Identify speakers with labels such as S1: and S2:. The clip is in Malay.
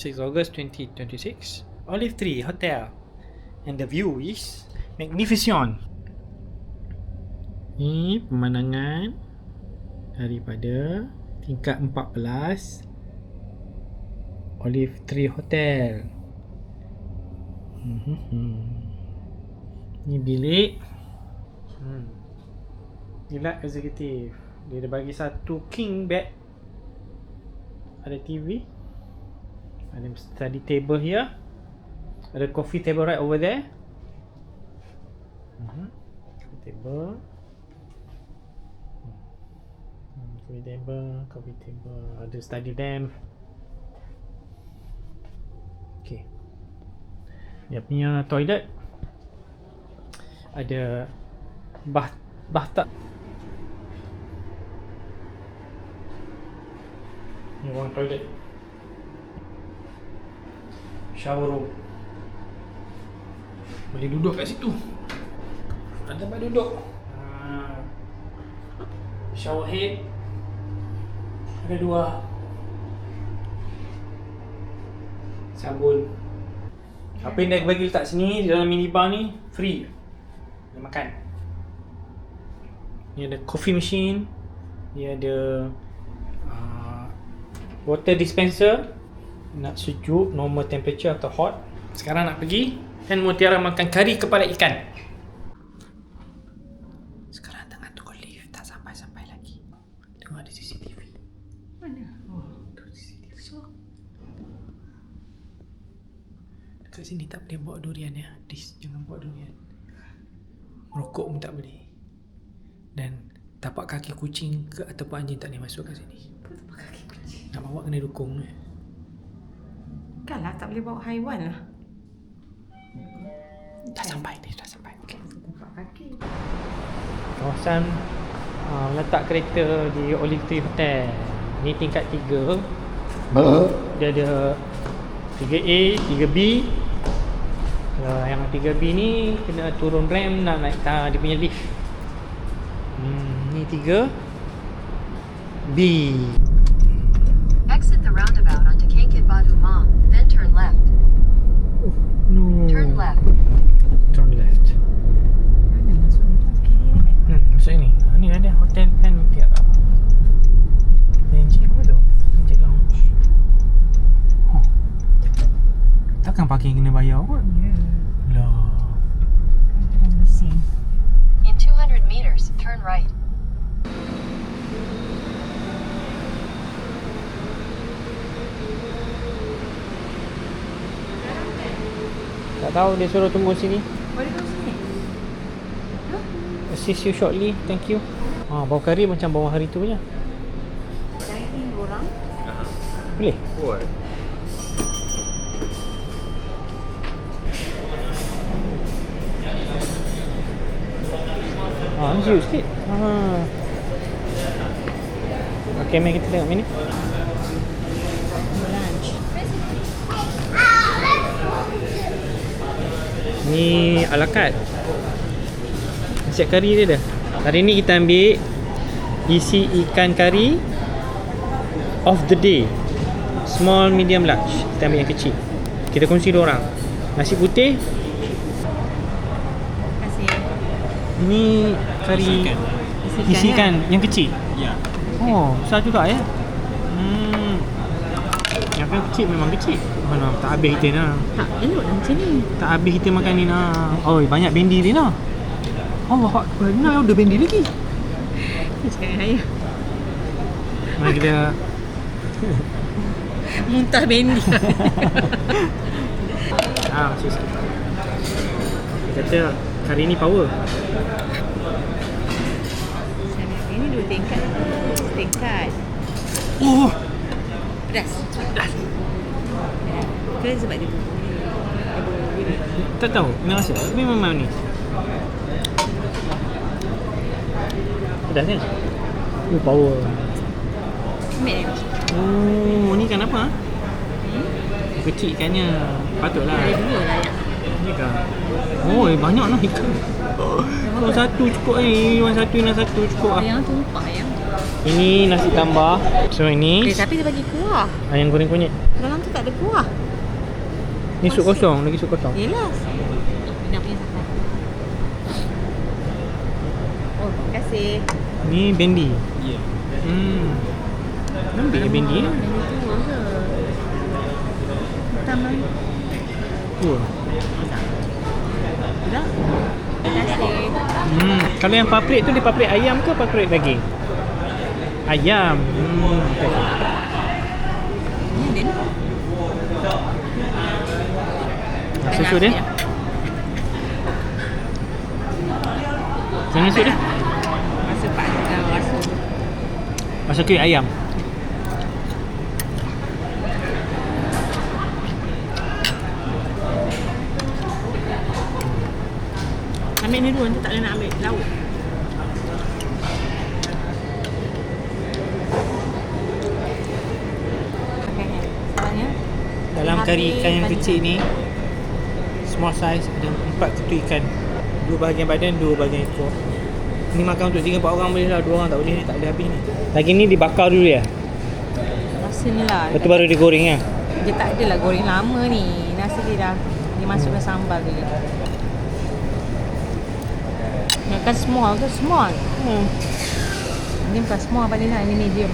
S1: 6 August 2026. Olive Tree Hotel. And the view is magnificent. Ni pemandangan daripada tingkat 14 Olive Tree Hotel. Ni bilik Deluxe Executive. Dia ada bagi satu king bed, ada TV, ada study table here, ada coffee table right over there. Coffee table, coffee table, ada study lamp. Okay, dia punya toilet ada bathtub. Ni ruang toilet, shower room. Boleh duduk kat situ, ada tempat duduk. Shower head ada 2. Sabun. Apa yang dah bagi letak sini di dalam minibar ni free. Boleh makan. Ni ada coffee machine. Ni ada water dispenser. Nak sejuk, normal temperature atau hot. Sekarang nak pergi dan Mutiara makan kari kepala ikan. Sekarang tengah tunggu lift, tak sampai-sampai lagi. Tengok ada CCTV.
S2: Mana?
S1: Oh, tu CCTV. Dekat sini tak boleh bawa durian ya. Please, jangan bawa durian. Merokok pun tak boleh. Dan tapak kaki kucing ke ataupun anjing tak boleh masuk kat sini.
S2: Tapak kaki kucing.
S1: Nak bawa kena dukung.
S2: Kan lah, tak boleh bawa haiwan lah.
S1: Dah sampai. Okay.
S2: Tapak kaki.
S1: Kawasan letak kereta di Olive Tree Hotel. Ni tingkat 3. Dia ada 3A, 3B. Kalau yang 3B ni kena turun ramp nak naik dia punya lift. Ni 3B.
S3: Exit the roundabout onto Kankit Batu Mam, then turn left.
S1: No.
S3: Turn left.
S1: Turn left.
S2: Mana masuk ni? Kiri ni kan?
S1: Masuk ni. Ni ada hotel kan tiap. Magic apa tu? Magic Lounge. Takkan parking kena bayar kot?
S2: Ya.
S1: Lah.
S2: Dalam mesin.
S3: In 200 meters, turn right.
S1: Tak tahu, dia suruh tunggu sini.
S2: Boleh tahu sini?
S1: Assist you shortly, thank you. Bau kari macam bau hari tu punya.
S2: Dine-in orang.
S1: Boleh?
S4: Boleh.
S1: Sejuk sikit. Okay, mari kita tengok menu.
S2: Lunch.
S1: Ni ala carte. Nasi kari dia dah. Hari ni kita ambil isi ikan kari of the day. Small, medium, large. Kita ambil yang kecil. Kita kongsi 2 orang. Nasi putih.
S2: Terima kasih.
S1: Ini kari isi ikan yang kecil.
S4: Ya.
S1: Oh, besar juga ya. Yang kan kecil memang kecil. Mana tak habis kita nak.
S2: Tak, elok lah macam ni.
S1: Tak habis kita makan ni nak. Oh, banyak bendi dia nak. Allah Akbar, ni nak order bendi lagi.
S2: Cakap dengan ayah.
S1: Mari kita
S2: Muntah bendi.
S1: macam sikit. Dia kata kari ni power.
S2: Ini 2 tingkat. Tingkat.
S1: Oh,
S2: Pedas.
S1: pedas.
S2: Kan sebab dia bubur ni.
S1: Tak tahu, kena rasa. Memang manis. Pedas kan? Oh, power.
S2: Mek ni.
S1: Oh, ni ikan apa? Kecil ikannya. Patutlah.
S2: Ada 2 lah ya.
S1: Ni kan. Oh, banyak lah ikan. Yang satu cukup ni. Yang satu cukup lah.
S2: Yang tu 4 ayam.
S1: Ini nasi tambah. So ini
S2: Tapi dia bagi kuah.
S1: ayam goreng kunyit.
S2: Dalam tu tak tak ada kuah.
S1: Ni sup kosong, lagi sup kosong.
S2: Yelah. Minah punya sambal. Oh, terima kasih.
S1: Ni bendi.
S4: Ya.
S1: Lembik bendi ni.
S2: Yang itu ke? Hitam lagi. Dah. Terima kasih.
S1: Kalau yang paprik tu dia paprik ayam ke paprik daging? Ayam.
S2: Ni dia ni.
S1: Susu dia. Macam mana susu dia?
S2: Rasa panjang, rasa.
S1: Rasa kuih ayam.
S2: Ambil ni dulu, nanti tak boleh nak ambil lauk. Okay, salahnya.
S1: Dalam
S2: Habis
S1: kari ikan yang
S2: tadi.
S1: kecil ni, small size, ada 4 ketu ikan. 2 bahagian badan, 2 bahagian ekor. Ni makan untuk 3-4 orang boleh lah. 2 orang tak boleh ni, tak boleh habis ni. Lagi ni dibakar dulu ya.
S2: Rasanya lah.
S1: Lepas tu baru digoreng ya.
S2: Dia tak adalah goreng lama ni. Nasi dia dah dimasukkan sambal dia. Makan small ke? Small. Ini bukan small pada nak, ini medium.